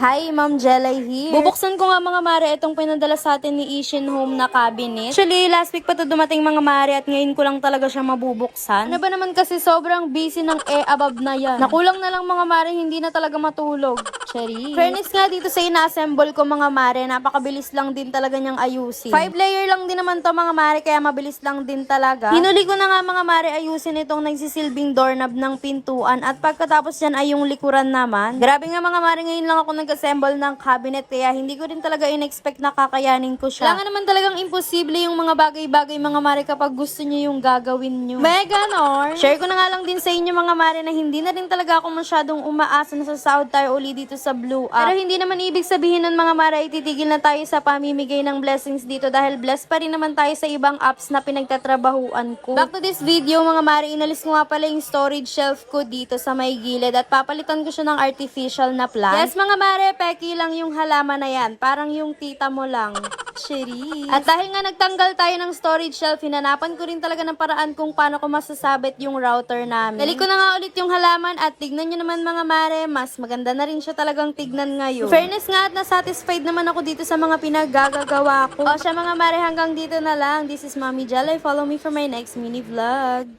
Hi, Ma'am Jelay here. Bubuksan ko nga mga mare itong pinadala sa atin ni Ishin Home na cabinet. Actually, last week pa to dumating mga mare at ngayon ko lang talaga siya mabubuksan. Ano ba naman kasi sobrang busy ng above na yan. Nakulang na lang mga mare, hindi na talaga matulog. Cherry. Fairness nga dito sa ina-assemble ko mga mare, napakabilis lang din talaga niyang ayusin. 5 layer lang din naman to mga mare, kaya mabilis lang din talaga. Hinuli ko na nga mga mare ayusin itong nagsisilbing doorknob ng pintuan at pagkatapos yan ay yung likuran naman. Grabe nga mga mare, ngayon lang ako nag-assemble ng cabinet kaya hindi ko rin talaga in-expect na kakayanin ko siya. Kailangan naman talagang imposible yung mga bagay-bagay mga mare kapag gusto niyo yung gagawin niyo. Megan or share ko na nga lang din sa inyo mga mare na hindi na rin talaga ako masyadong umaasa na sasahod tayo uli dito sa Blue App. Pero hindi naman ibig sabihin nun mga mare ititigil na tayo sa pamimigay ng blessings dito dahil blessed pa rin naman tayo sa ibang apps na pinagtatrabahuan ko. Back to this video mga mare, inalis ko nga pala yung storage shelf ko dito sa may gilid at papalitan ko siya ng artificial na plant. Yes mga mare, peki lang yung halaman na yan. Parang yung tita mo lang. Cherise. At dahil nga nagtanggal tayo ng storage shelf, hinanapan ko rin talaga ng paraan kung paano ko masasabit yung router namin. Dali ko na nga ulit yung halaman at tignan nyo naman mga mare, mas maganda na rin siya talagang tignan ngayon. Fairness nga at nasatisfied naman ako dito sa mga pinaggagawa ko. O siya mga mare, hanggang dito na lang. This is Mommy Jelay. Follow me for my next mini vlog.